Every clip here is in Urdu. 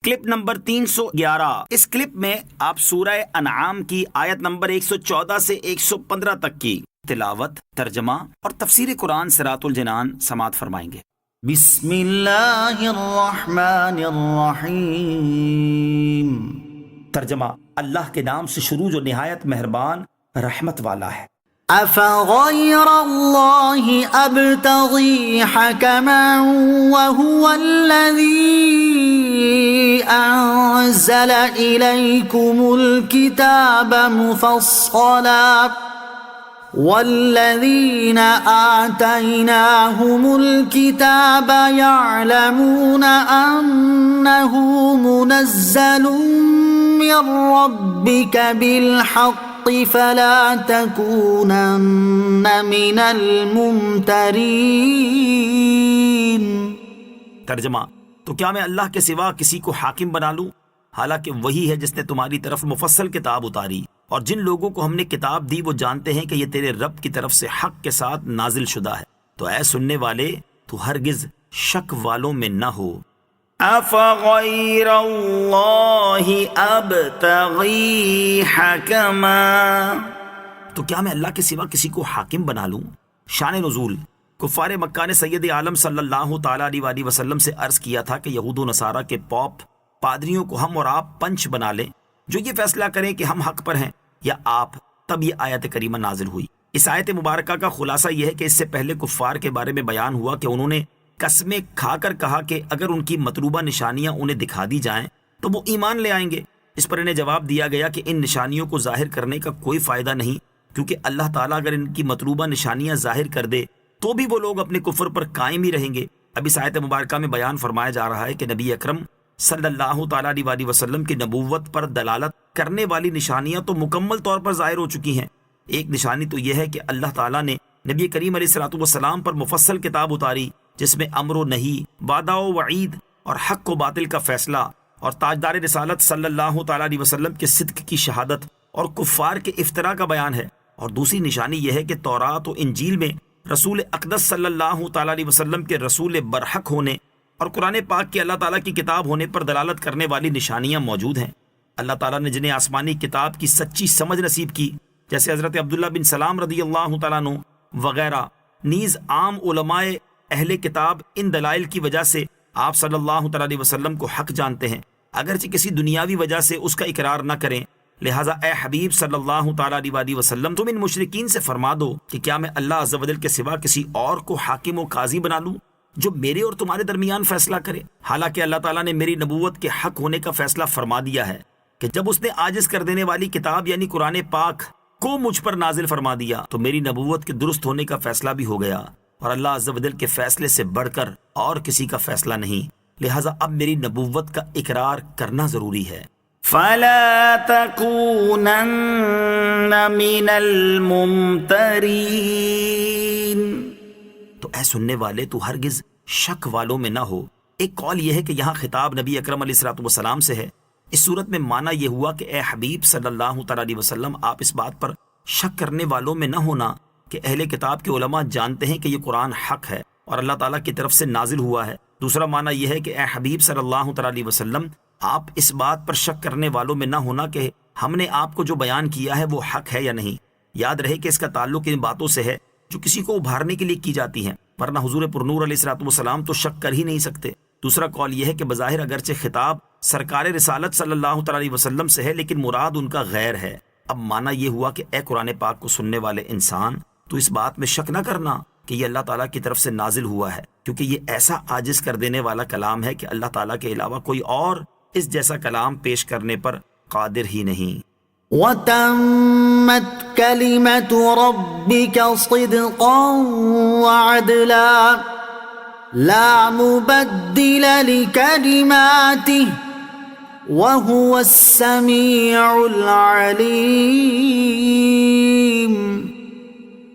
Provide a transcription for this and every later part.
Clip number 311۔ اس کلپ میں آپ سورہ انعام کی آیت نمبر 114 سے 115 تک کی تلاوت، ترجمہ اور تفسیر قرآن صراط الجنان سماعت فرمائیں گے۔ بسم اللہ الرحمن الرحیم۔ ترجمہ: اللہ کے نام سے شروع جو نہایت مہربان رحمت والا ہے۔ افغیر اللہ ابتغی حکما وهو الذی انزل الیکم الکتاب مفصلا والذین آتیناہم الکتاب یعلمون انہ منزل من ربک بالحق فلا تکونن من الممترین۔ ترجمہ: تو کیا میں اللہ کے سوا کسی کو حاکم بنا لوں، حالانکہ وہی ہے جس نے تمہاری طرف مفصل کتاب اتاری، اور جن لوگوں کو ہم نے کتاب دی وہ جانتے ہیں کہ یہ تیرے رب کی طرف سے حق کے ساتھ نازل شدہ ہے، تو اے سننے والے تو ہرگز شک والوں میں نہ ہو۔ افغیر اللہ ابتغی حکما، تو کیا میں اللہ کے سوا کسی کو حاکم بنا لوں۔ شان نزول: کفار مکہ نے سید عالم صلی اللہ تعالیٰ علیہ وسلم سے عرض کیا تھا کہ یہود و نصارہ کے پوپ پادریوں کو ہم اور آپ پنچ بنا لیں جو یہ فیصلہ کریں کہ ہم حق پر ہیں یا آپ۔ تب یہ آیت کریمہ نازل ہوئی۔ اس آیت مبارکہ کا خلاصہ یہ ہے کہ اس سے پہلے کفار کے بارے میں بیان ہوا کہ انہوں نے قسمیں کھا کر کہا کہ اگر ان کی مطلوبہ نشانیاں انہیں دکھا دی جائیں تو وہ ایمان لے آئیں گے۔ اس پر انہیں جواب دیا گیا کہ ان نشانیوں کو ظاہر کرنے کا کوئی فائدہ نہیں، کیونکہ اللہ تعالیٰ اگر ان کی مطلوبہ نشانیاں ظاہر کر دے تو بھی وہ لوگ اپنے کفر پر قائم ہی رہیں گے۔ اب اس آیت مبارکہ میں بیان فرمایا جا رہا ہے کہ نبی اکرم صلی اللہ تعالیٰ علیہ وسلم کی نبوت پر دلالت کرنے والی نشانیاں تو مکمل طور پر ظاہر ہو چکی ہیں۔ ایک نشانی تو یہ ہے کہ اللہ تعالیٰ نے نبی کریم علیہ السلام پر مفصل کتاب اتاری جس میں امر و نہی، وعدہ و وعید اور حق و باطل کا فیصلہ، اور تاجدار رسالت صلی اللہ تعالیٰ علیہ وسلم کے صدق کی شہادت اور کفار کے افتراء کا بیان ہے۔ اور دوسری نشانی یہ ہے کہ تورات و انجیل میں رسول اقدس صلی اللہ تعالیٰ علیہ وسلم کے رسول برحق ہونے اور قرآن پاک کی اللہ تعالیٰ کی کتاب ہونے پر دلالت کرنے والی نشانیاں موجود ہیں۔ اللہ تعالیٰ نے جنہیں آسمانی کتاب کی سچی سمجھ نصیب کی، جیسے حضرت عبداللہ بن سلام رضی اللہ تعالیٰ عنہ وغیرہ، نیز عام علماء اہل کتاب ان دلائل کی وجہ سے آپ صلی اللہ تعالیٰ علیہ وسلم کو حق جانتے ہیں، اگرچہ کسی دنیاوی وجہ سے اس کا اقرار نہ کریں۔ لہٰذا اے حبیب صلی اللہ تعالیٰ علیہ وسلم، تم ان مشرکین سے فرما دو کہ کیا میں اللہ عز و جل کے سوا کسی اور کو حاکم و قاضی بنا لوں جو میرے اور تمہارے درمیان فیصلہ کرے، حالانکہ اللہ تعالیٰ نے میری نبوت کے حق ہونے کا فیصلہ فرما دیا ہے کہ جب اس نے عاجز کر دینے والی کتاب یعنی قرآن پاک کو مجھ پر نازل فرما دیا تو میری نبوت کے درست ہونے کا فیصلہ بھی ہو گیا، اور اللہ عز و جل کے فیصلے سے بڑھ کر اور کسی کا فیصلہ نہیں، لہٰذا اب میری نبوت کا اقرار کرنا ضروری ہے۔ فَلَا تَكُونَنَّ مِنَ الْمُمْتَرِينَ، تو اے سننے والے تو ہرگز شک والوں میں نہ ہو۔ ایک قول یہ ہے کہ یہاں خطاب نبی اکرم علیہ السلام سے ہے۔ اس صورت میں معنی یہ ہوا کہ اے حبیب صلی اللہ تعالیٰ علیہ وسلم، آپ اس بات پر شک کرنے والوں میں نہ ہونا کہ اہل کتاب کے علماء جانتے ہیں کہ یہ قرآن حق ہے اور اللہ تعالیٰ کی طرف سے نازل ہوا ہے۔ دوسرا معنی یہ ہے کہ اے حبیب صلی اللہ تعالیٰ علیہ وسلم، آپ اس بات پر شک کرنے والوں میں نہ ہونا کہ ہم نے آپ کو جو بیان کیا ہے وہ حق ہے یا نہیں۔ یاد رہے کہ اس کا تعلق ان باتوں سے ہے جو کسی کو ابھارنے کے لیے کی جاتی ہیں، ورنہ حضور پرنور علیہ السلام تو شک کر ہی نہیں سکتے۔ دوسرا قول یہ ہے کہ بظاہر اگرچہ خطاب سرکار رسالت صلی اللہ تعالیٰ علیہ وسلم سے ہے لیکن مراد ان کا غیر ہے۔ اب معنی یہ ہوا کہ اے قرآن پاک کو سننے والے انسان، تو اس بات میں شک نہ کرنا کہ یہ اللہ تعالیٰ کی طرف سے نازل ہوا ہے، کیونکہ یہ ایسا عاجز کر دینے والا کلام ہے کہ اللہ تعالیٰ کے علاوہ کوئی اور اس جیسا کلام پیش کرنے پر قادر ہی نہیں۔ وَتَمَّتْ كَلِمَةُ رَبِّكَ صِدْقًا وَعَدْلًا لَا مُبَدِّلَ لِكَلِمَاتِهِ وَهُوَ السَّمِيعُ الْعَلِيمُ۔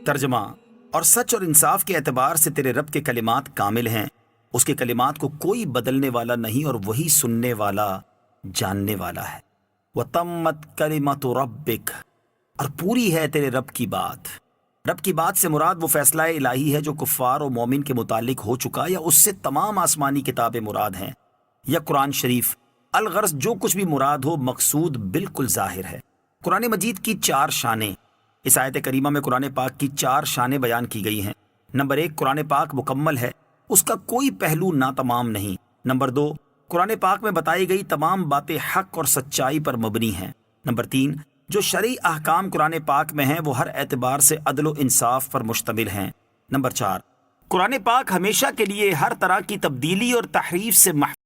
ترجمہ: اور سچ اور انصاف کے اعتبار سے تیرے رب کے کلمات کامل ہیں، اس کے کلمات کو کوئی بدلنے والا نہیں اور وہی سننے والا جاننے والا ہے۔ وَتَمَّتْ كَلِمَةُ رَبِّكَ، اور پوری ہے تیرے رب کی بات۔ رب کی بات سے مراد وہ فیصلہ الہی ہے جو کفار و مومن کے متعلق ہو چکا، یا اس سے تمام آسمانی کتابیں مراد ہیں، یا قرآن شریف۔ الغرض جو کچھ بھی مراد ہو مقصود بالکل ظاہر ہے۔ قرآن مجید کی 4 شانیں، اس آیت کریمہ میں قرآن پاک کی 4 شانیں بیان کی گئی ہیں۔ نمبر 1، قرآن پاک مکمل ہے، اس کا کوئی پہلو ناتمام نہیں۔ نمبر 2، قرآن پاک میں بتائی گئی تمام باتیں حق اور سچائی پر مبنی ہیں۔ نمبر 3، جو شرعی احکام قرآن پاک میں ہیں وہ ہر اعتبار سے عدل و انصاف پر مشتمل ہیں۔ نمبر 4، قرآن پاک ہمیشہ کے لیے ہر طرح کی تبدیلی اور تحریف سے محفوظ